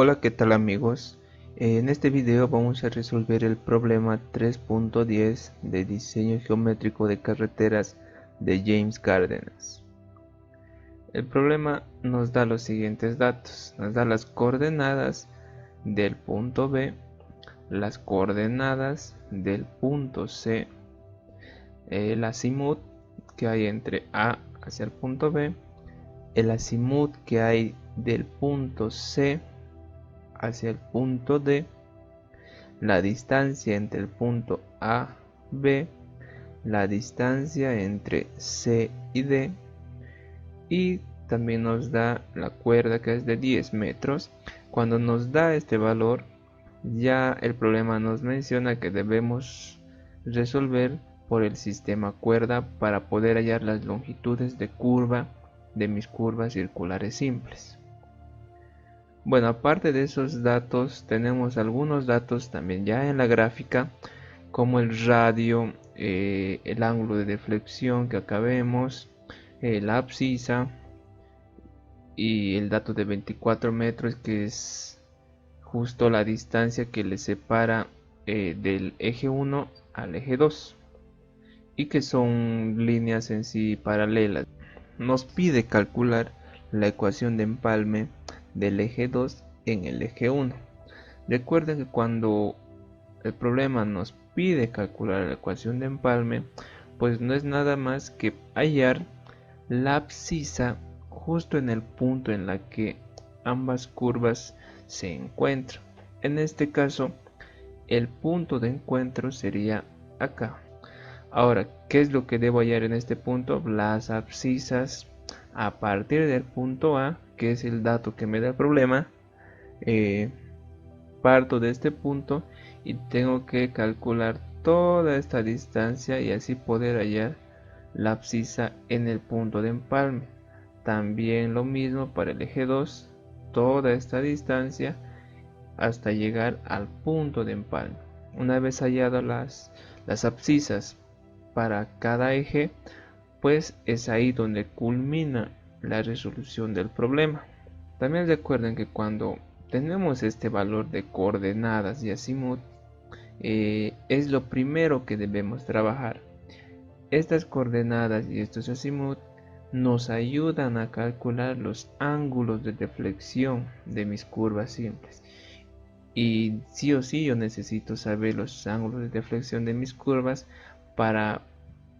Hola, ¿qué tal amigos? En este video vamos a resolver el problema 3.10 de diseño geométrico de carreteras de James Cárdenas. El problema nos da los siguientes datos. Nos da las coordenadas del punto B, las coordenadas del punto C, el azimut que hay entre A hacia el punto B, el azimut que hay del punto C hacia el punto D, la distancia entre el punto A, B, la distancia entre C y D, y también nos da la cuerda que es de 10 metros. Cuando nos da este valor, ya el problema nos menciona que debemos resolver por el sistema cuerda para poder hallar las longitudes de curva de mis curvas circulares simples. Bueno, aparte de esos datos, tenemos algunos datos también ya en la gráfica, como el radio, el ángulo de deflexión que acá vemos, la abscisa y el dato de 24 metros, que es justo la distancia que le separa del eje 1 al eje 2, y que son líneas en sí paralelas. Nos pide calcular la ecuación de empalme del eje 2 en el eje 1. Recuerden que cuando el problema nos pide calcular la ecuación de empalme, pues no es nada más que hallar la abscisa justo en el punto en la que ambas curvas se encuentran. En este caso, el punto de encuentro sería acá. Ahora, ¿qué es lo que debo hallar en este punto? Las abscisas a partir del punto A, que es el dato que me da el problema. Parto de este punto y tengo que calcular toda esta distancia y así poder hallar la abscisa en el punto de empalme. También lo mismo para el eje 2, toda esta distancia hasta llegar al punto de empalme. Una vez hallado las abscisas para cada eje, pues es ahí donde culmina la resolución del problema. También recuerden que cuando tenemos este valor de coordenadas y azimut, es lo primero que debemos trabajar. Estas coordenadas y estos azimut nos ayudan a calcular los ángulos de deflexión de mis curvas simples. Y sí o sí yo necesito saber los ángulos de deflexión de mis curvas para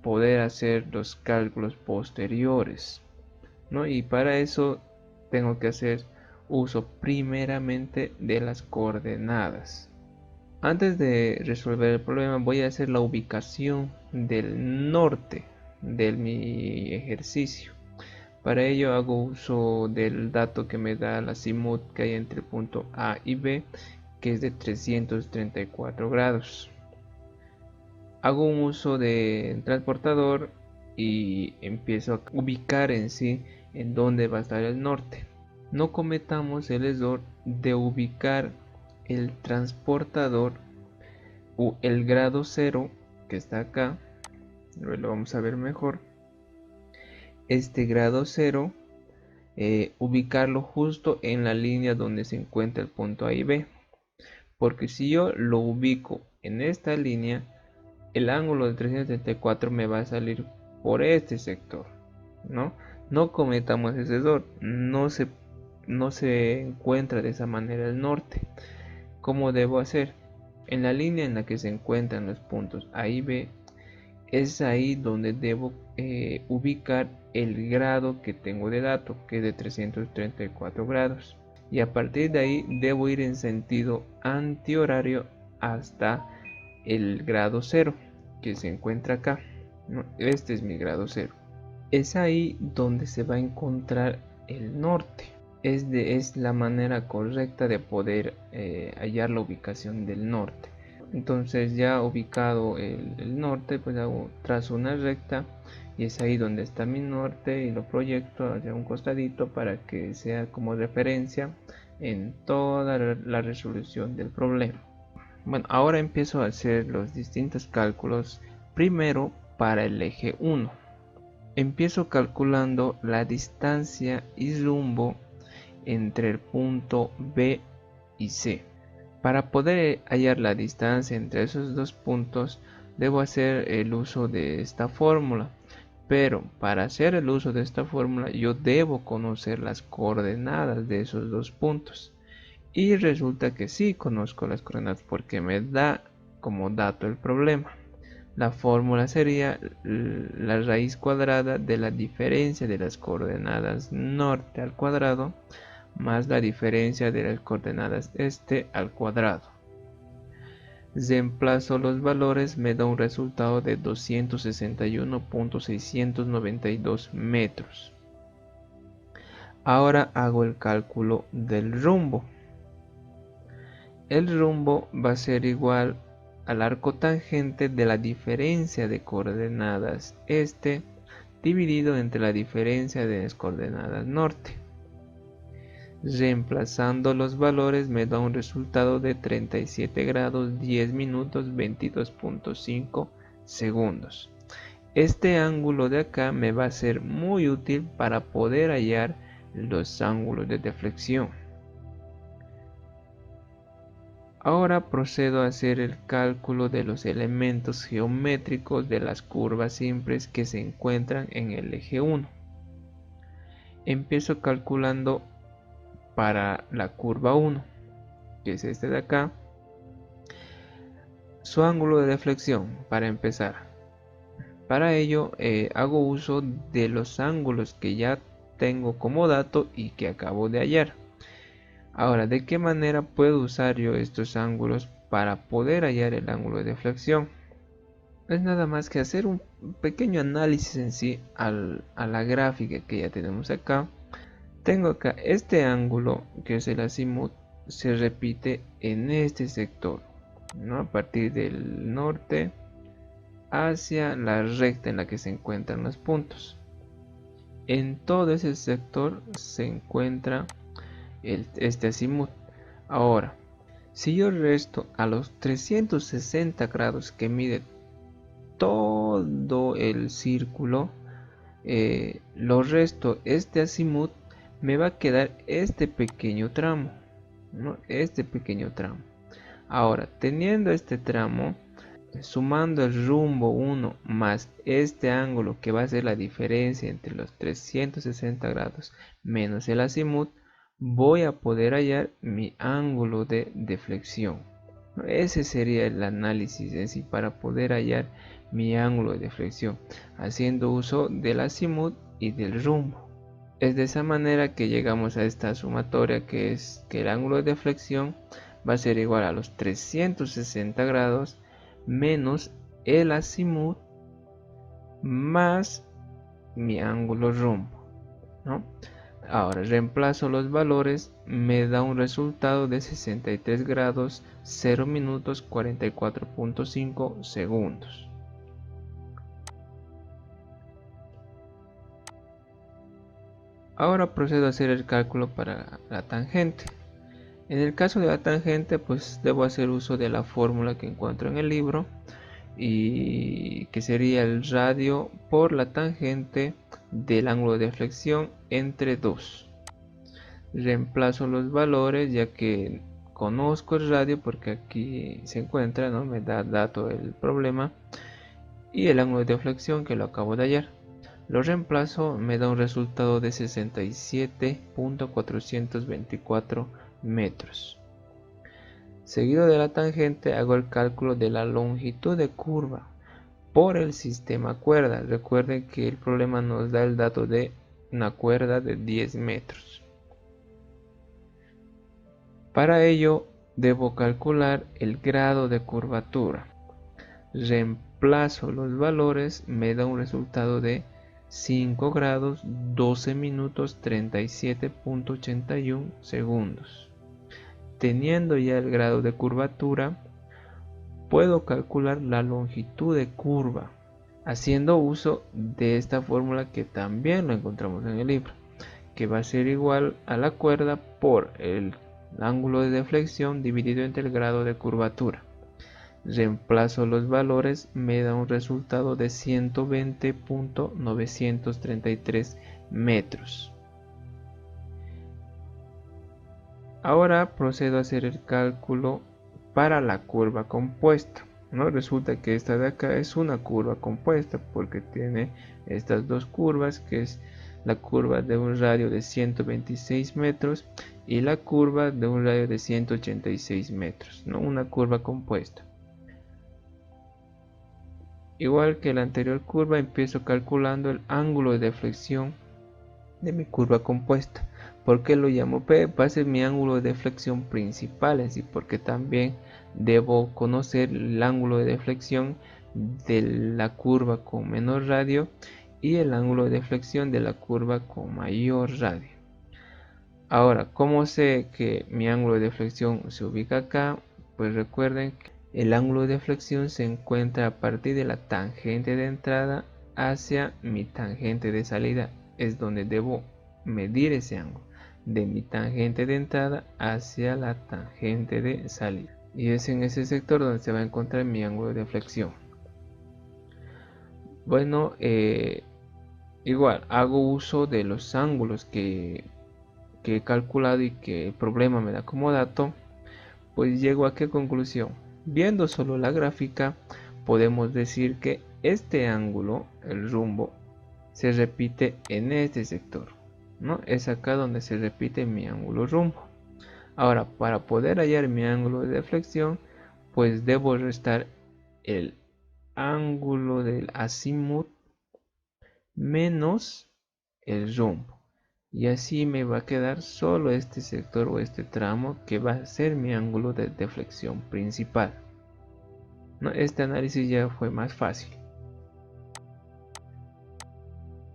poder hacer los cálculos posteriores, ¿no? Y para eso tengo que hacer uso primeramente de las coordenadas. Antes de resolver el problema voy a hacer la ubicación del norte de mi ejercicio. Para ello hago uso del dato que me da la azimut que hay entre el punto A y B, que es de 334 grados. Hago un uso de transportador y empiezo a ubicar en sí en dónde va a estar el norte. No cometamos el error de ubicar el transportador o el grado 0 que está acá. Lo vamos a ver mejor. Este grado 0, ubicarlo justo en la línea donde se encuentra el punto A y B, porque si yo lo ubico en esta línea, el ángulo de 334 me va a salir por este sector, no cometamos ese error. No se encuentra de esa manera el norte. ¿Cómo debo hacer? En la línea en la que se encuentran los puntos A y B, es ahí donde debo ubicar el grado que tengo de dato, que es de 334 grados, y a partir de ahí debo ir en sentido antihorario hasta el grado 0 que se encuentra acá, ¿no? Este es mi grado 0. Es ahí donde se va a encontrar el norte. Es la manera correcta de poder hallar la ubicación del norte. Entonces, ya ubicado el norte, pues trazo una recta y es ahí donde está mi norte y lo proyecto hacia un costadito para que sea como referencia en toda la resolución del problema. Bueno, ahora empiezo a hacer los distintos cálculos. Primero para el eje 1. Empiezo calculando la distancia y rumbo entre el punto B y C. Para poder hallar la distancia entre esos dos puntos, debo hacer el uso de esta fórmula. Pero para hacer el uso de esta fórmula, yo debo conocer las coordenadas de esos dos puntos. Y resulta que sí conozco las coordenadas porque me da como dato el problema. La fórmula sería la raíz cuadrada de la diferencia de las coordenadas norte al cuadrado más la diferencia de las coordenadas este al cuadrado. Reemplazo los valores, me da un resultado de 261.692 metros. Ahora hago el cálculo del rumbo. El rumbo va a ser igual al arco tangente de la diferencia de coordenadas este dividido entre la diferencia de las coordenadas norte. Reemplazando los valores me da un resultado de 37 grados 10 minutos 22.5 segundos. Este ángulo de acá me va a ser muy útil para poder hallar los ángulos de deflexión. Ahora procedo a hacer el cálculo de los elementos geométricos de las curvas simples que se encuentran en el eje 1. Empiezo calculando para la curva 1, que es este de acá, su ángulo de deflexión para empezar. Para ello hago uso de los ángulos que ya tengo como dato y que acabo de hallar. Ahora, ¿de qué manera puedo usar yo estos ángulos para poder hallar el ángulo de deflexión? Es nada más que hacer un pequeño análisis en sí a la gráfica que ya tenemos acá. Tengo acá este ángulo que es el azimut, se repite en este sector, ¿no? A partir del norte hacia la recta en la que se encuentran los puntos. En todo ese sector se encuentra este azimut. Ahora, si yo resto a los 360 grados que mide todo el círculo, lo resto este azimut, me va a quedar este pequeño tramo, ¿no? Este pequeño tramo. Ahora, teniendo este tramo, sumando el rumbo 1 más este ángulo que va a ser la diferencia entre los 360 grados menos el azimut, voy a poder hallar mi ángulo de deflexión. Ese sería el análisis en sí para poder hallar mi ángulo de deflexión, haciendo uso del azimut y del rumbo. Es de esa manera que llegamos a esta sumatoria, que es que el ángulo de deflexión va a ser igual a los 360 grados menos el azimut más mi ángulo rumbo, ¿no? Ahora reemplazo los valores, me da un resultado de 63 grados 0 minutos 44.5 segundos. Ahora procedo a hacer el cálculo para la tangente. En el caso de la tangente, pues debo hacer uso de la fórmula que encuentro en el libro, y que sería el radio por la tangente del ángulo de deflexión entre 2. Reemplazo los valores ya que conozco el radio porque aquí se encuentra, ¿no? Me da dato el problema, y el ángulo de deflexión que lo acabo de hallar. Lo reemplazo, me da un resultado de 67.424 metros. Seguido de la tangente hago el cálculo de la longitud de curva por el sistema cuerda. Recuerden que el problema nos da el dato de una cuerda de 10 metros. Para ello debo calcular el grado de curvatura. Reemplazo los valores, me da un resultado de 5 grados 12 minutos 37.81 segundos. Teniendo ya el grado de curvatura, puedo calcular la longitud de curva haciendo uso de esta fórmula que también lo encontramos en el libro, que va a ser igual a la cuerda por el ángulo de deflexión dividido entre el grado de curvatura. Reemplazo los valores, me da un resultado de 120.933 metros. Ahora procedo a hacer el cálculo para la curva compuesta, ¿no? Resulta que esta de acá es una curva compuesta porque tiene estas dos curvas, que es la curva de un radio de 126 metros y la curva de un radio de 186 metros, ¿no? Una curva compuesta. Igual que la anterior curva, empiezo calculando el ángulo de deflexión de mi curva compuesta. ¿Por qué lo llamo P? Va a ser mi ángulo de deflexión principal, es decir, porque también debo conocer el ángulo de deflexión de la curva con menor radio y el ángulo de deflexión de la curva con mayor radio. Ahora, ¿cómo sé que mi ángulo de deflexión se ubica acá? Pues recuerden que el ángulo de deflexión se encuentra a partir de la tangente de entrada hacia mi tangente de salida. Es donde debo medir ese ángulo, de mi tangente de entrada hacia la tangente de salida. Y es en ese sector donde se va a encontrar mi ángulo de deflexión. Bueno, igual hago uso de los ángulos que he calculado y que el problema me da como dato. Pues llego a qué conclusión. Viendo solo la gráfica, podemos decir que este ángulo, el rumbo, se repite en este sector, ¿no? Es acá donde se repite mi ángulo rumbo. Ahora, para poder hallar mi ángulo de deflexión, pues debo restar el ángulo del azimut menos el rumbo. Y así me va a quedar solo este sector o este tramo que va a ser mi ángulo de deflexión principal, ¿no? Este análisis ya fue más fácil.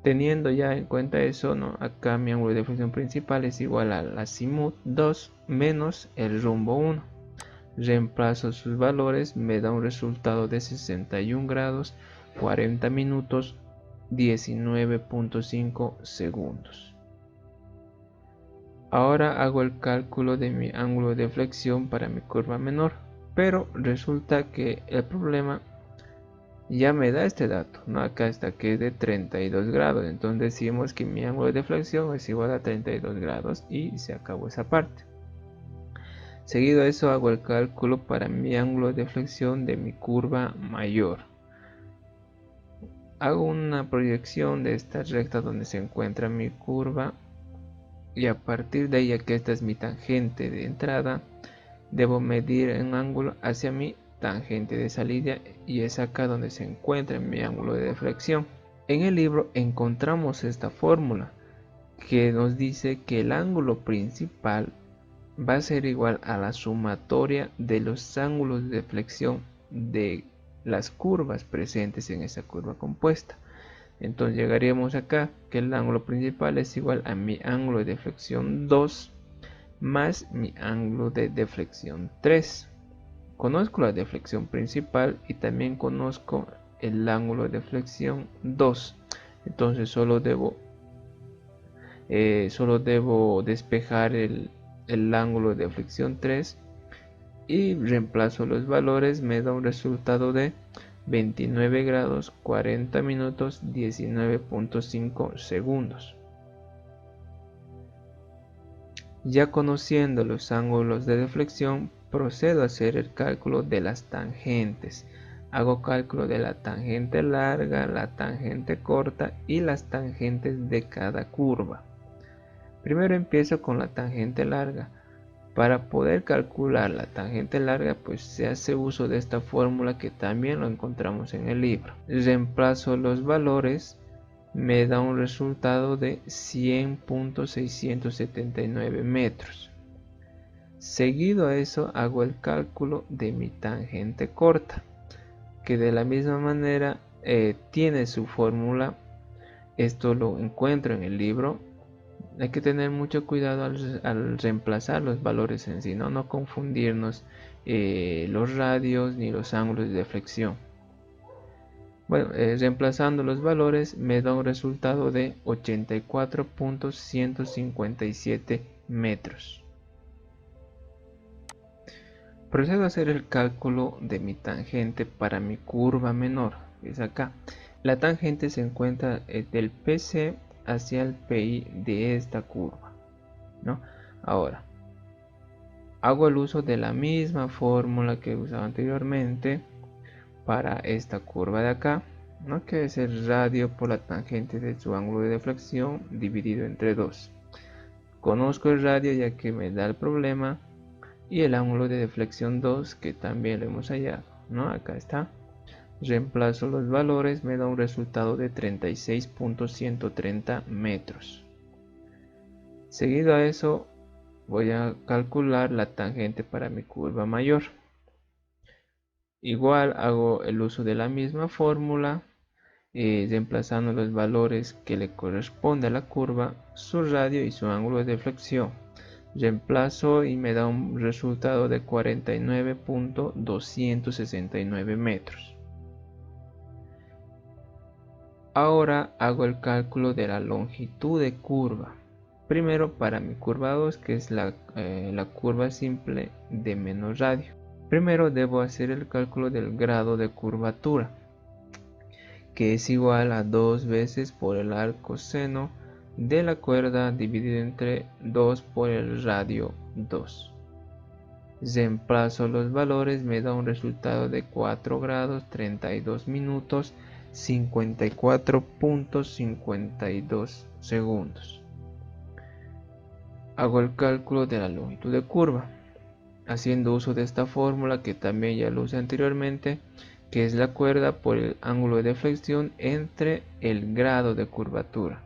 Teniendo ya en cuenta eso, ¿no? Acá mi ángulo de deflexión principal es igual al azimut 2 menos el rumbo 1. Reemplazo sus valores, me da un resultado de 61 grados, 40 minutos, 19.5 segundos. Ahora hago el cálculo de mi ángulo de deflexión para mi curva menor, pero resulta que el problema ya me da este dato, ¿no? Acá está que es de 32 grados, entonces decimos que mi ángulo de deflexión es igual a 32 grados y se acabó esa parte. Seguido a eso hago el cálculo para mi ángulo de deflexión de mi curva mayor. Hago una proyección de esta recta donde se encuentra mi curva. Y a partir de ella, que esta es mi tangente de entrada, debo medir un ángulo hacia mi tangente de salida y es acá donde se encuentra mi ángulo de deflexión. En el libro encontramos esta fórmula que nos dice que el ángulo principal va a ser igual a la sumatoria de los ángulos de deflexión de las curvas presentes en esa curva compuesta. Entonces llegaríamos acá que el ángulo principal es igual a mi ángulo de deflexión 2 más mi ángulo de deflexión 3. Conozco la deflexión principal y también conozco el ángulo de deflexión 2. Entonces solo debo despejar el ángulo de deflexión 3 y reemplazo los valores, me da un resultado de 29 grados 40 minutos 19.5 segundos. Ya conociendo los ángulos de deflexión, procedo a hacer el cálculo de las tangentes. Hago cálculo de la tangente larga, la tangente corta y las tangentes de cada curva. Primero empiezo con la tangente larga. Para poder calcular la tangente larga, pues se hace uso de esta fórmula que también lo encontramos en el libro. Reemplazo los valores, me da un resultado de 100.679 metros. Seguido a eso hago el cálculo de mi tangente corta, que de la misma manera tiene su fórmula. Esto lo encuentro en el libro. Hay que tener mucho cuidado al reemplazar los valores en sí, no confundirnos los radios ni los ángulos de deflexión. Bueno, reemplazando los valores me da un resultado de 84.157 metros. Procedo a hacer el cálculo de mi tangente para mi curva menor, es acá. La tangente se encuentra del PC hacia el PI de esta curva, ¿no? Ahora, hago el uso de la misma fórmula que usaba anteriormente para esta curva de acá, ¿no? Que es el radio por la tangente de su ángulo de deflexión dividido entre 2. Conozco el radio ya que me da el problema, y el ángulo de deflexión 2 que también lo hemos hallado, ¿no? Acá está. Reemplazo los valores, me da un resultado de 36.130 metros. Seguido a eso voy a calcular la tangente para mi curva mayor. Igual hago el uso de la misma fórmula, reemplazando los valores que le corresponde a la curva, su radio y su ángulo de deflexión. Reemplazo y me da un resultado de 49.269 metros. Ahora hago el cálculo de la longitud de curva. Primero para mi curva 2, que es la curva simple de menos radio. Primero debo hacer el cálculo del grado de curvatura, que es igual a 2 veces por el arco seno de la cuerda dividido entre 2 por el radio 2. Reemplazo los valores, me da un resultado de 4 grados 32 minutos 54.52 segundos. Hago el cálculo de la longitud de curva, haciendo uso de esta fórmula que también ya lo usé anteriormente, que es la cuerda por el ángulo de deflexión entre el grado de curvatura.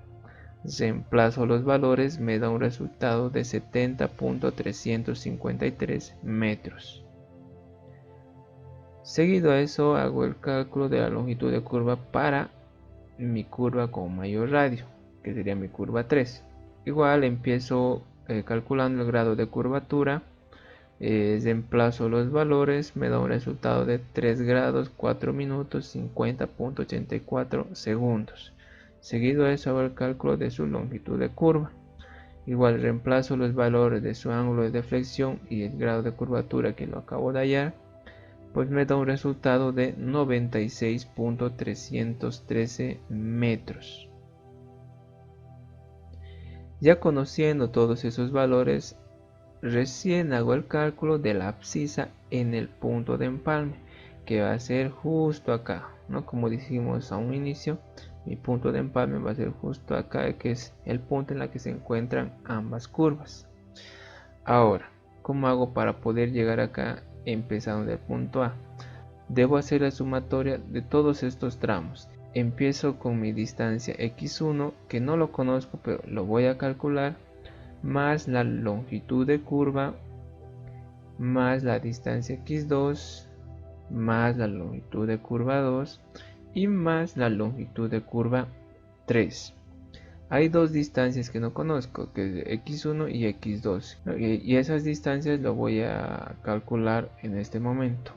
Reemplazo los valores, me da un resultado de 70.353 metros. Seguido a eso hago el cálculo de la longitud de curva para mi curva con mayor radio, que sería mi curva 3. Igual empiezo calculando el grado de curvatura, reemplazo los valores, me da un resultado de 3 grados 4 minutos 50.84 segundos. Seguido a eso hago el cálculo de su longitud de curva. Igual reemplazo los valores de su ángulo de deflexión y el grado de curvatura que lo acabo de hallar, pues me da un resultado de 96.313 metros. Ya conociendo todos esos valores, recién hago el cálculo de la abscisa en el punto de empalme, que va a ser justo acá, ¿no? Como dijimos a un inicio, mi punto de empalme va a ser justo acá, que es el punto en el que se encuentran ambas curvas. Ahora, ¿cómo hago para poder llegar acá empezando del punto A? Debo hacer la sumatoria de todos estos tramos. Empiezo con mi distancia x1, que no lo conozco pero lo voy a calcular, más la longitud de curva, más la distancia x2, más la longitud de curva 2 y más la longitud de curva 3. Hay dos distancias que no conozco, que es x1 y x2, y esas distancias lo voy a calcular en este momento.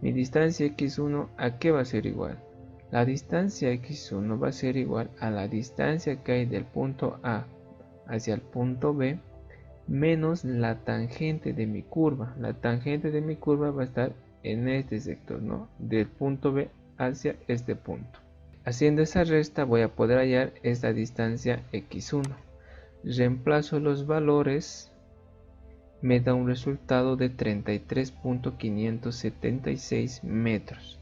Mi distancia x1, ¿a qué va a ser igual? La distancia x1 va a ser igual a la distancia que hay del punto A hacia el punto B menos la tangente de mi curva. La tangente de mi curva va a estar en este sector, ¿no? Del punto B hacia este punto. Haciendo esa resta voy a poder hallar esta distancia x1. Reemplazo los valores, me da un resultado de 33.576 metros.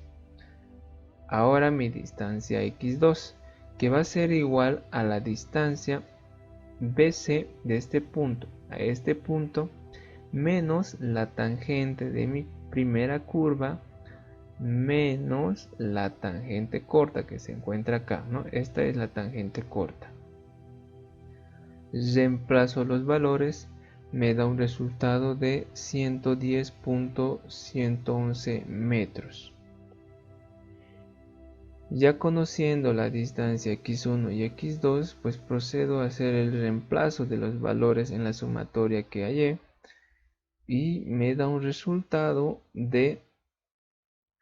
Ahora mi distancia x2, que va a ser igual a la distancia BC de este punto a este punto menos la tangente de mi primera curva menos la tangente corta que se encuentra acá, ¿no? Esta es la tangente corta. Reemplazo los valores, me da un resultado de 110.111 metros. Ya conociendo la distancia x1 y x2, pues procedo a hacer el reemplazo de los valores en la sumatoria que hallé y me da un resultado de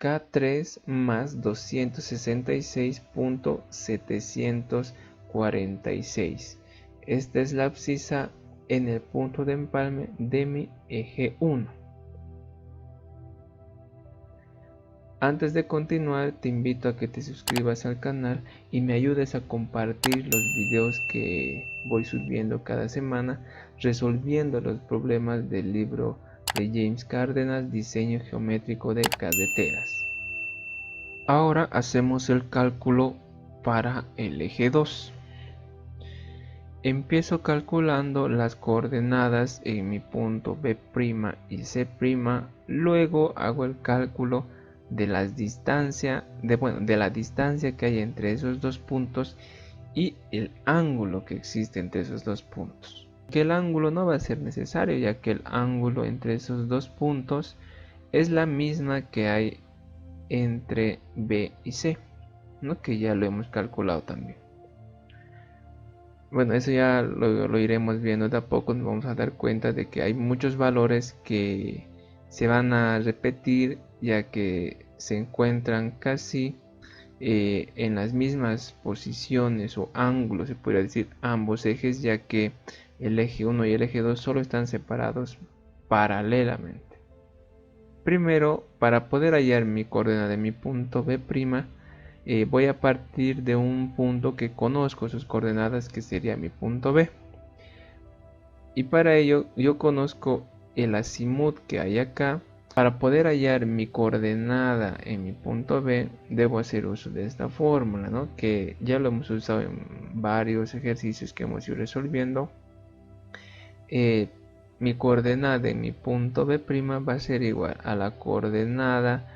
K3 más 266.746. Esta es la abscisa en el punto de empalme de mi eje 1. Antes de continuar, te invito a que te suscribas al canal y me ayudes a compartir los videos que voy subiendo cada semana, resolviendo los problemas del libro de James Cárdenas, diseño geométrico de carreteras. Ahora hacemos el cálculo para el eje 2. Empiezo calculando las coordenadas en mi punto B' y C', luego hago el cálculo de la distancia que hay entre esos dos puntos y el ángulo que existe entre esos dos puntos. Que el ángulo no va a ser necesario, ya que el ángulo entre esos dos puntos es la misma que hay entre B y C, ¿no? Que ya lo hemos calculado también. Bueno, eso ya lo iremos viendo de a poco. Nos vamos a dar cuenta de que hay muchos valores que se van a repetir, ya que se encuentran casi en las mismas posiciones o ángulos, se podría decir, ambos ejes, ya que el eje 1 y el eje 2 solo están separados paralelamente. Primero, para poder hallar mi coordenada de mi punto B', voy a partir de un punto que conozco sus coordenadas, que sería mi punto B. Y para ello yo conozco el azimut que hay acá. Para poder hallar mi coordenada en mi punto B, debo hacer uso de esta fórmula, ¿no? Que ya lo hemos usado en varios ejercicios que hemos ido resolviendo. Mi coordenada en mi punto B' va a ser igual a la coordenada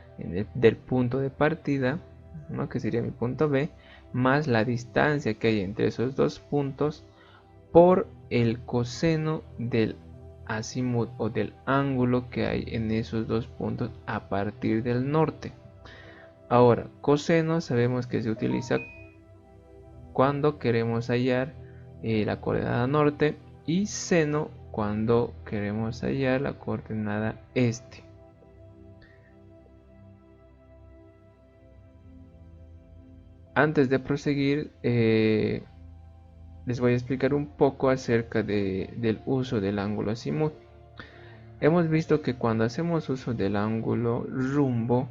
del punto de partida, ¿no? Que sería mi punto B, más la distancia que hay entre esos dos puntos por el coseno del azimut o del ángulo que hay en esos dos puntos a partir del norte. Ahora, coseno sabemos que se utiliza cuando queremos hallar la coordenada norte, y seno cuando queremos hallar la coordenada este. Antes de proseguir, les voy a explicar un poco acerca del uso del ángulo azimut. Hemos visto que cuando hacemos uso del ángulo rumbo,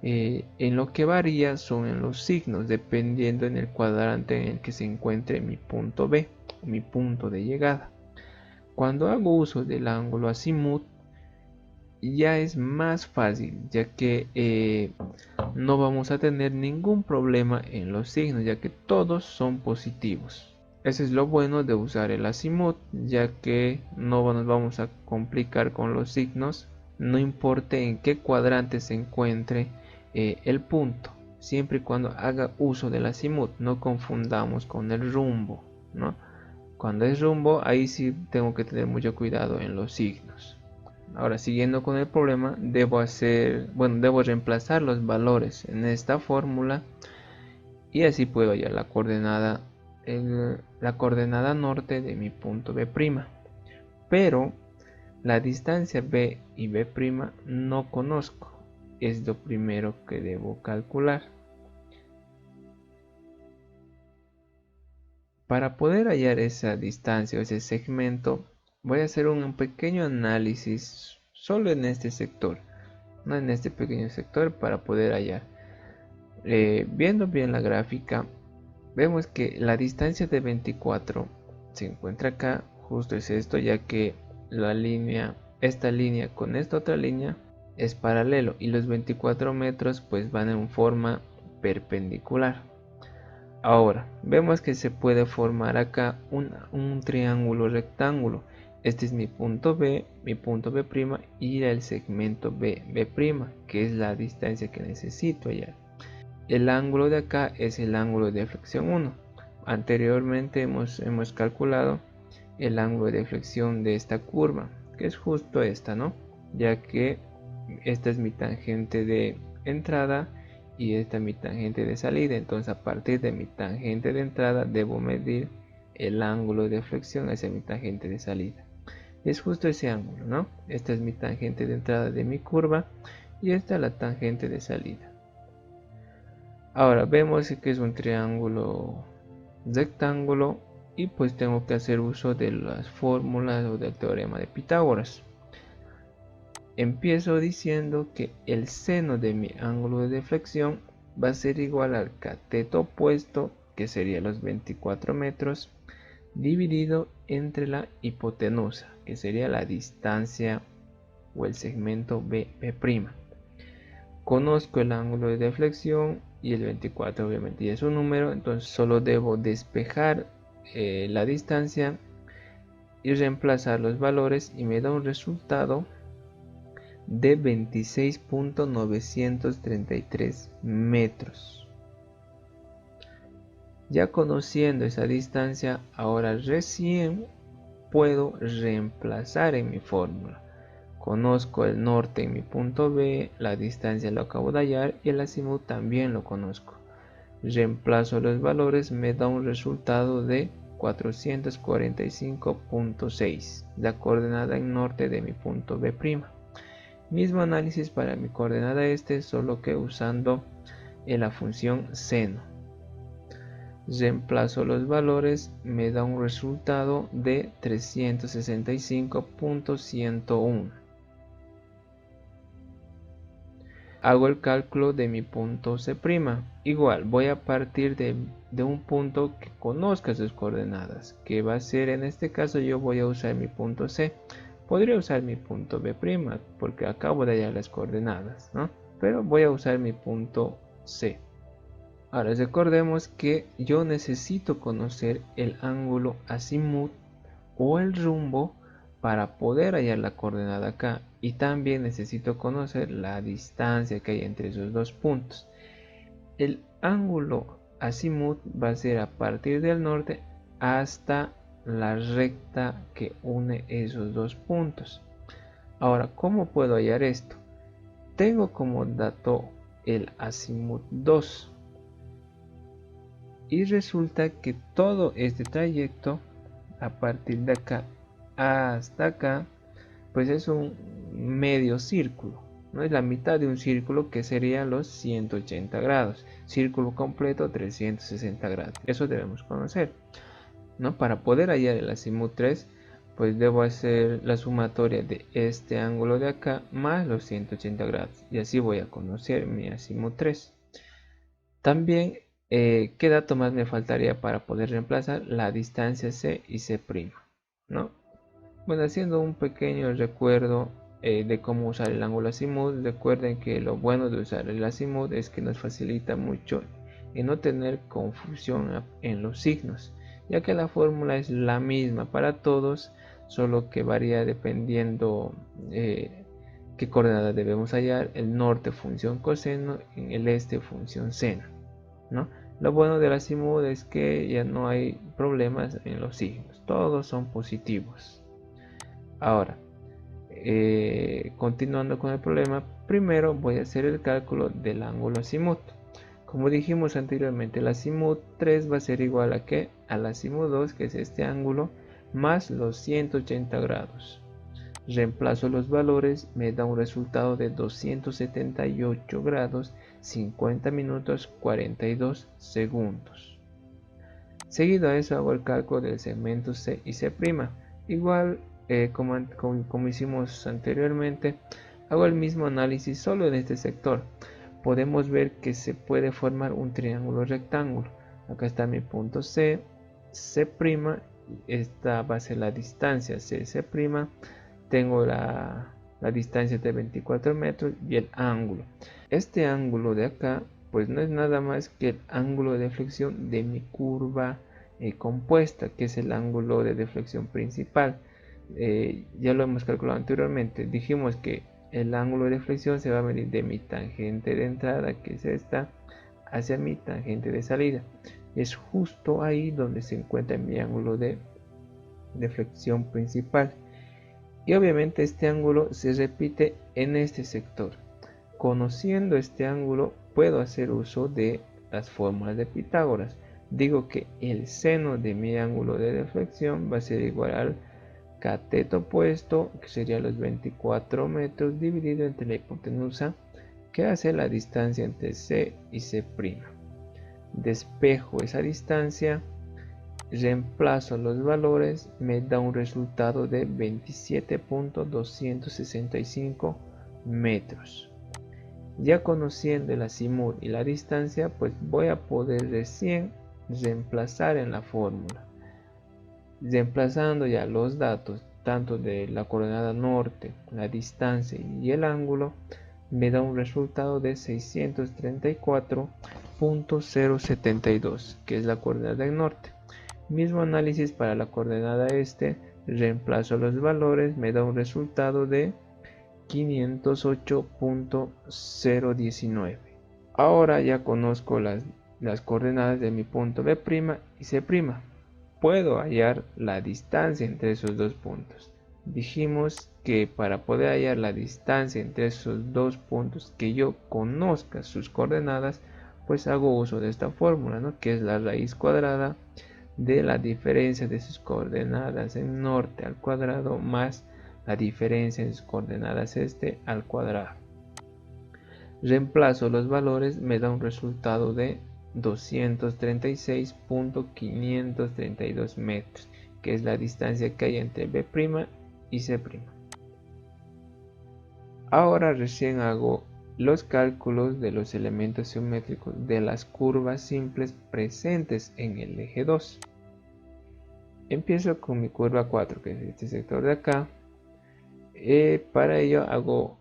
en lo que varía son en los signos, dependiendo en el cuadrante en el que se encuentre mi punto B, mi punto de llegada. Cuando hago uso del ángulo azimut, ya es más fácil, ya que no vamos a tener ningún problema en los signos, ya que todos son positivos. Eso es lo bueno de usar el azimut, ya que no nos vamos a complicar con los signos, no importa en qué cuadrante se encuentre el punto, siempre y cuando haga uso del azimut. No confundamos con el rumbo, ¿no? Cuando es rumbo, ahí sí tengo que tener mucho cuidado en los signos. Ahora, siguiendo con el problema, debo reemplazar los valores en esta fórmula, y así puedo hallar la coordenada norte de mi punto B'. Pero la distancia B y B' no conozco. Es lo primero que debo calcular. Para poder hallar esa distancia o ese segmento, voy a hacer un pequeño análisis solo en este sector, no en este pequeño sector, para poder hallar. Viendo bien la gráfica, vemos que la distancia de 24 se encuentra acá, justo es esto, ya que esta línea con esta otra línea es paralelo, y los 24 metros pues van en forma perpendicular. Ahora, vemos que se puede formar acá un triángulo rectángulo. Este es mi punto B, mi punto B' y el segmento B', que es la distancia que necesito hallar. El ángulo de acá es el ángulo de deflexión 1. Anteriormente hemos calculado el ángulo de deflexión de esta curva, que es justo esta, ¿no? Ya que esta es mi tangente de entrada y esta es mi tangente de salida. Entonces, a partir de mi tangente de entrada debo medir el ángulo de deflexión hacia mi tangente de salida. Es justo ese ángulo, ¿no? Esta es mi tangente de entrada de mi curva y esta es la tangente de salida. Ahora vemos que es un triángulo rectángulo, y pues tengo que hacer uso de las fórmulas o del teorema de Pitágoras. Empiezo diciendo que el seno de mi ángulo de deflexión va a ser igual al cateto opuesto, que sería los 24 metros, dividido entre la hipotenusa, que sería la distancia o el segmento B'. Conozco el ángulo de deflexión y el 24 obviamente ya es un número, entonces solo debo despejar la distancia y reemplazar los valores y me da un resultado de 26.933 metros. Ya conociendo esa distancia, ahora recién puedo reemplazar en mi fórmula. Conozco el norte en mi punto B, la distancia lo acabo de hallar y el azimut también lo conozco. Reemplazo los valores, me da un resultado de 445.6, la coordenada en norte de mi punto B'. Mismo análisis para mi coordenada este, solo que usando la función seno. Reemplazo los valores, me da un resultado de 365.101. Hago el cálculo de mi punto C'. Igual voy a partir de un punto que conozca sus coordenadas, que va a ser, en este caso yo voy a usar mi punto C. Podría usar mi punto B', porque acabo de hallar las coordenadas, ¿no? Pero voy a usar mi punto C. Ahora recordemos que yo necesito conocer el ángulo azimut o el rumbo para poder hallar la coordenada acá, y también necesito conocer la distancia que hay entre esos dos puntos. El ángulo azimut va a ser a partir del norte hasta la recta que une esos dos puntos. Ahora, ¿cómo puedo hallar esto? Tengo como dato el azimut 2 y resulta que todo este trayecto a partir de acá hasta acá pues es un medio círculo, no es la mitad de un círculo, que serían los 180 grados, círculo completo 360 grados. Eso debemos conocer, ¿no? Para poder hallar el azimut 3, pues debo hacer la sumatoria de este ángulo de acá más los 180 grados, y así voy a conocer mi azimut 3. También, ¿qué dato más me faltaría para poder reemplazar? La distancia C y C', ¿no? Bueno, haciendo un pequeño recuerdo de cómo usar el ángulo azimut, recuerden que lo bueno de usar el azimut es que nos facilita mucho en no tener confusión en los signos, ya que la fórmula es la misma para todos, solo que varía dependiendo qué coordenada debemos hallar. El norte función coseno, en el este función seno, ¿no? Lo bueno del azimut es que ya no hay problemas en los signos, todos son positivos. Ahora, continuando con el problema, primero voy a hacer el cálculo del ángulo azimut. Como dijimos anteriormente, el azimut 3 va a ser igual a ¿qué? Al azimut 2, que es este ángulo, más los 180 grados. Reemplazo los valores, me da un resultado de 278 grados, 50 minutos, 42 segundos. Seguido a eso hago el cálculo del segmento C y C'. Igual, como hicimos anteriormente, hago el mismo análisis solo en este sector. Podemos ver que se puede formar un triángulo rectángulo. Acá está mi punto C, C', esta va a ser la distancia C', tengo la distancia de 24 metros y el ángulo. Este ángulo de acá pues no es nada más que el ángulo de deflexión de mi curva compuesta, que es el ángulo de deflexión principal. Ya lo hemos calculado anteriormente, dijimos que el ángulo de deflexión se va a medir de mi tangente de entrada, que es esta, hacia mi tangente de salida. Es justo ahí donde se encuentra mi ángulo de deflexión principal, y obviamente este ángulo se repite en este sector. Conociendo este ángulo puedo hacer uso de las fórmulas de Pitágoras. Digo que el seno de mi ángulo de deflexión va a ser igual al cateto opuesto, que sería los 24 metros, dividido entre la hipotenusa, que hace la distancia entre C y C'. Despejo esa distancia, reemplazo los valores, me da un resultado de 27.265 metros. Ya conociendo el azimut y la distancia, pues voy a poder recién reemplazar en la fórmula. Reemplazando ya los datos tanto de la coordenada norte, la distancia y el ángulo, me da un resultado de 634.072, que es la coordenada del norte. Mismo análisis para la coordenada este, reemplazo los valores, me da un resultado de 508.019. Ahora ya conozco las coordenadas de mi punto B' y C'. Puedo hallar la distancia entre esos dos puntos. Dijimos que para poder hallar la distancia entre esos dos puntos, que yo conozca sus coordenadas, pues hago uso de esta fórmula, ¿no? Que es la raíz cuadrada de la diferencia de sus coordenadas en norte al cuadrado más la diferencia en sus coordenadas este al cuadrado. Reemplazo los valores, me da un resultado de 236.532 metros, que es la distancia que hay entre B' y C'. Ahora recién hago los cálculos de los elementos geométricos de las curvas simples presentes en el eje 2. Empiezo con mi curva 4, que es este sector de acá. Para ello hago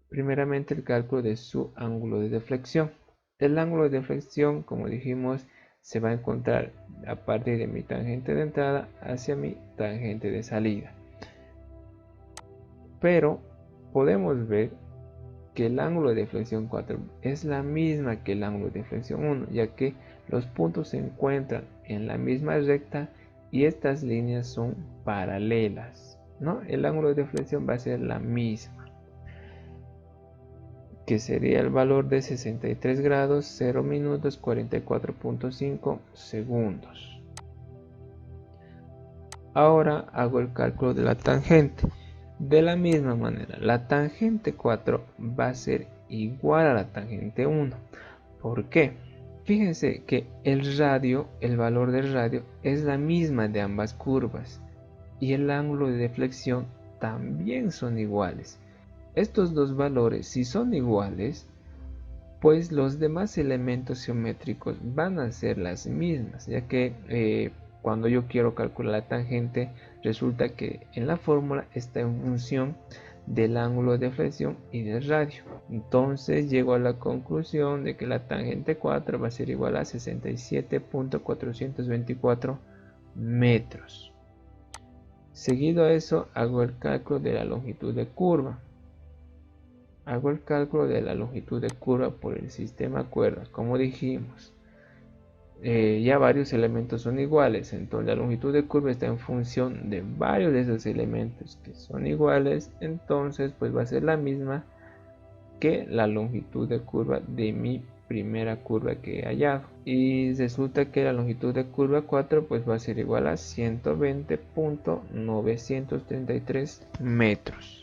primeramente el cálculo de su ángulo de deflexión. El ángulo de deflexión, como dijimos, se va a encontrar a partir de mi tangente de entrada hacia mi tangente de salida. Pero podemos ver que el ángulo de deflexión 4 es la misma que el ángulo de deflexión 1, ya que los puntos se encuentran en la misma recta y estas líneas son paralelas, ¿no? El ángulo de deflexión va a ser la misma, que sería el valor de 63 grados 0 minutos 44.5 segundos. Ahora hago el cálculo de la tangente. De la misma manera, la tangente 4 va a ser igual a la tangente 1. ¿Por qué? Fíjense que el radio, el valor del radio, es la misma de ambas curvas y el ángulo de deflexión también son iguales. Estos dos valores, si son iguales, pues los demás elementos geométricos van a ser las mismas, ya que cuando yo quiero calcular la tangente, resulta que en la fórmula está en función del ángulo de deflexión y del radio. Entonces llego a la conclusión de que la tangente 4 va a ser igual a 67.424 metros. Seguido a eso, hago el cálculo de la longitud de curva. Hago el cálculo de la longitud de curva por el sistema cuerdas, como dijimos. Ya varios elementos son iguales, entonces la longitud de curva está en función de varios de esos elementos que son iguales, entonces pues va a ser la misma que la longitud de curva de mi primera curva que he hallado, y resulta que la longitud de curva 4 pues va a ser igual a 120.933 metros.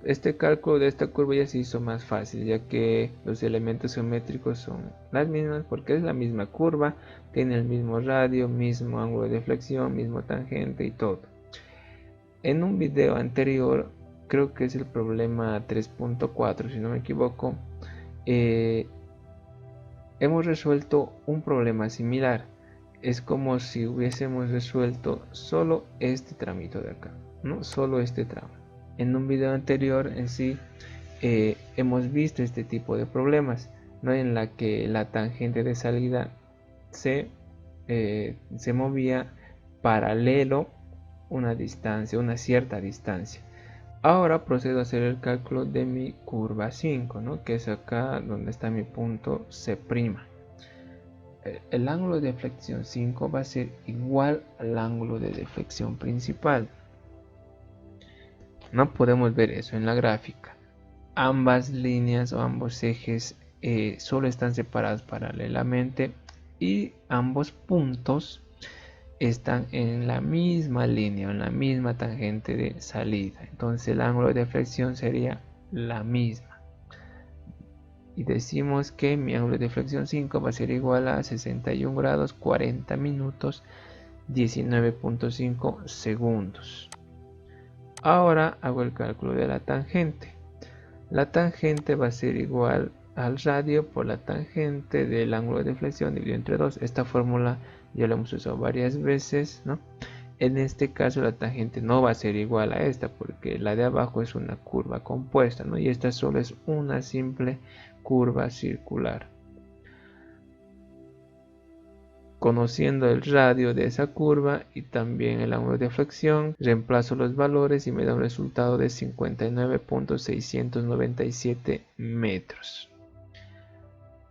Este cálculo de esta curva ya se hizo más fácil, ya que los elementos geométricos son las mismas porque es la misma curva, tiene el mismo radio, mismo ángulo de deflexión, mismo tangente y todo. En un video anterior, creo que es el problema 3.4 si no me equivoco, hemos resuelto un problema similar. Es como si hubiésemos resuelto solo este tramito de acá, ¿no? Solo este tramo. En un video anterior en sí hemos visto este tipo de problemas, ¿no? En la que la tangente de salida se movía paralelo una distancia, una cierta distancia. Ahora procedo a hacer el cálculo de mi curva 5, ¿no? Que es acá donde está mi punto C'. El ángulo de deflexión 5 va a ser igual al ángulo de deflexión principal. No podemos ver eso en la gráfica. Ambas líneas o ambos ejes solo están separados paralelamente y ambos puntos están en la misma línea, en la misma tangente de salida. Entonces el ángulo de deflexión sería la misma. Y decimos que mi ángulo de deflexión 5 va a ser igual a 61 grados 40 minutos 19.5 segundos. Ahora hago el cálculo de la tangente. La tangente va a ser igual al radio por la tangente del ángulo de deflexión dividido entre 2. Esta fórmula ya la hemos usado varias veces, ¿no? en este caso la tangente no va a ser igual a esta, porque la de abajo es una curva compuesta, ¿no? Y esta solo es una simple curva circular. Conociendo el radio de esa curva y también el ángulo de flexión, reemplazo los valores y me da un resultado de 59.697 metros.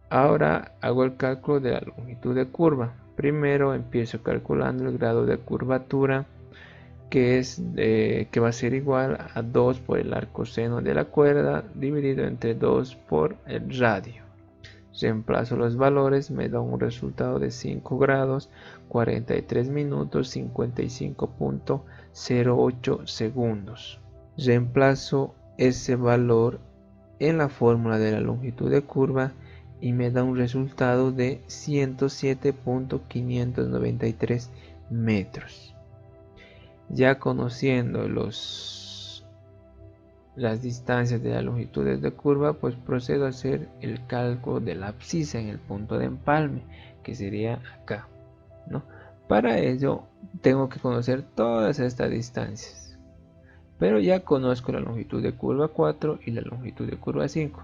Ahora hago el cálculo de la longitud de curva. Primero empiezo calculando el grado de curvatura, que va a ser igual a 2 por el arco seno de la cuerda dividido entre 2 por el radio. Reemplazo los valores, me da un resultado de 5 grados, 43 minutos, 55.08 segundos. Reemplazo ese valor en la fórmula de la longitud de curva y me da un resultado de 107.593 metros. Ya conociendo las distancias de las longitudes de curva, pues procedo a hacer el cálculo de la abscisa en el punto de empalme, que sería acá, ¿no? Para ello tengo que conocer todas estas distancias, pero ya conozco la longitud de curva 4 y la longitud de curva 5.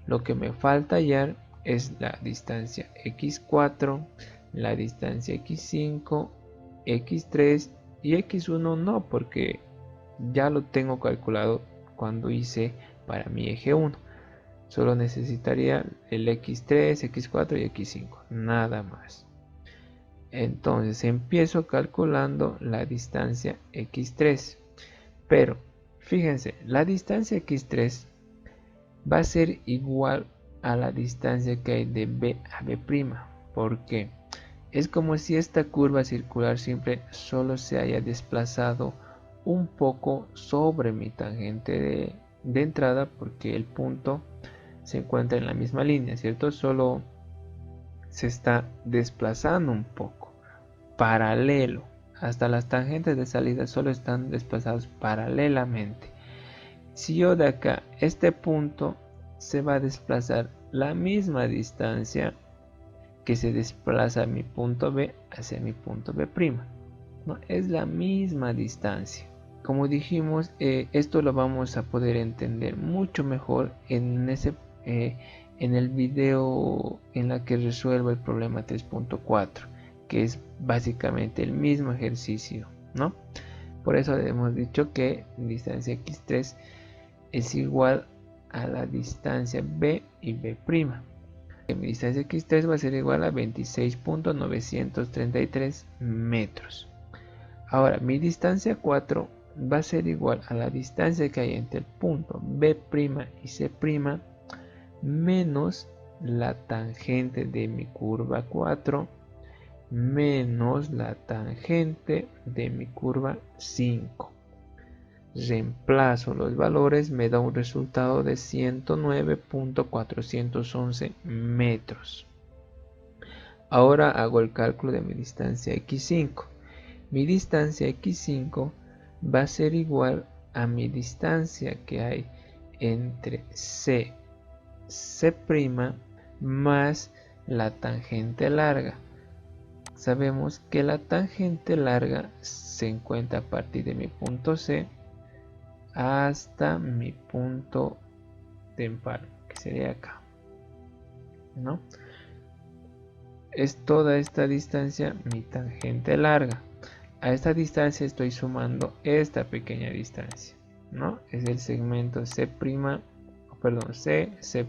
Lo que me falta hallar es la distancia x4, la distancia x5, x3 y x1 no, porque ya lo tengo calculado cuando hice para mi eje 1. Solo necesitaría el x3, x4 y x5, nada más. Entonces empiezo calculando la distancia x3, pero fíjense, la distancia x3 va a ser igual a la distancia que hay de B a B', porque es como si esta curva circular siempre solo se haya desplazado un poco sobre mi tangente de entrada, porque el punto se encuentra en la misma línea, ¿cierto? Solo se está desplazando un poco paralelo. Hasta las tangentes de salida solo están desplazados paralelamente. Si yo de acá, este punto se va a desplazar la misma distancia que se desplaza mi punto B hacia mi punto B', ¿no? Es la misma distancia. Como dijimos, esto lo vamos a poder entender mucho mejor en el video en la que resuelvo el problema 3.4, que es básicamente el mismo ejercicio, ¿no? Por eso hemos dicho que distancia x3 es igual a la distancia B y B'. Mi distancia x3 va a ser igual a 26.933 metros. Ahora, mi distancia 4 va a ser igual a la distancia que hay entre el punto B' y C' menos la tangente de mi curva 4 menos la tangente de mi curva 5. Reemplazo los valores, me da un resultado de 109.411 metros. Ahora hago el cálculo de mi distancia x5. Mi distancia x5 va a ser igual a mi distancia que hay entre C, C' más la tangente larga. Sabemos que la tangente larga se encuentra a partir de mi punto C hasta mi punto de empalme, que sería acá, ¿no? Es toda esta distancia mi tangente larga. A esta distancia estoy sumando esta pequeña distancia, ¿no? Es el segmento C', C.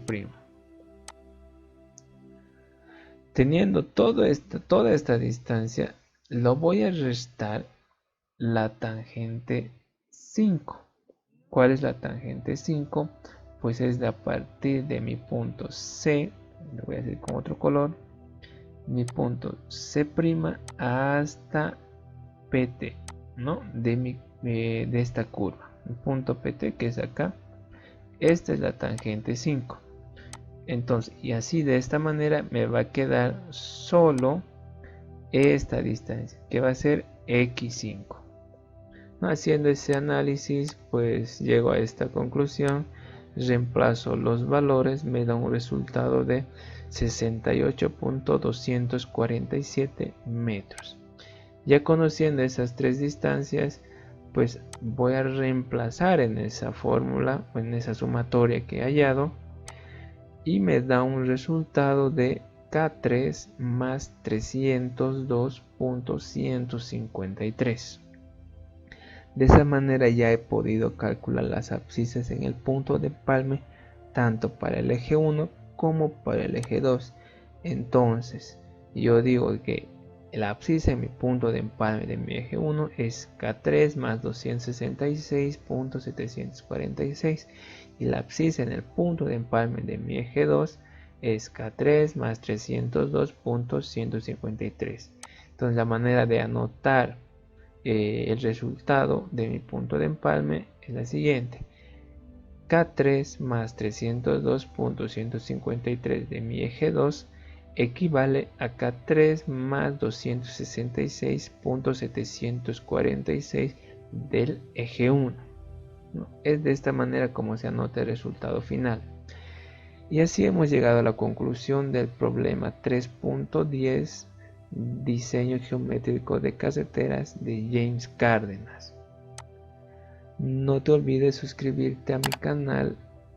Teniendo toda esta distancia, lo voy a restar la tangente 5. ¿Cuál es la tangente 5? Pues es de a partir de mi punto C, lo voy a hacer con otro color, mi punto C' hasta PT, ¿no? De esta curva, el punto PT que es acá. Esta es la tangente 5. Entonces, y así de esta manera me va a quedar solo esta distancia, que va a ser x5. Haciendo ese análisis, pues llego a esta conclusión, reemplazo los valores, me da un resultado de 68.247 metros. Ya conociendo esas tres distancias, pues voy a reemplazar en esa fórmula o en esa sumatoria que he hallado y me da un resultado de K3 más 302.153. De esa manera ya he podido calcular las abscisas en el punto de empalme tanto para el eje 1 como para el eje 2. Entonces yo digo que la abscisa en mi punto de empalme de mi eje 1 es K3 más 266.746 y la abscisa en el punto de empalme de mi eje 2 es K3 más 302.153. Entonces la manera de anotar el resultado de mi punto de empalme es la siguiente: K3 más 302.153 de mi eje 2 equivale a K3 más 266.746 del eje 1. Es de esta manera como se anota el resultado final. Y así hemos llegado a la conclusión del problema 3.10, diseño geométrico de carreteras, de James Cárdenas. No te olvides suscribirte a mi canal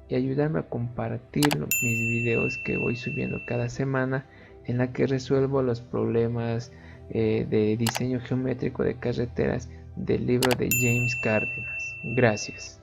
y ayudarme a compartir mis videos que voy subiendo cada semana, en la que resuelvo los problemas de diseño geométrico de carreteras del libro de James Cárdenas. Gracias.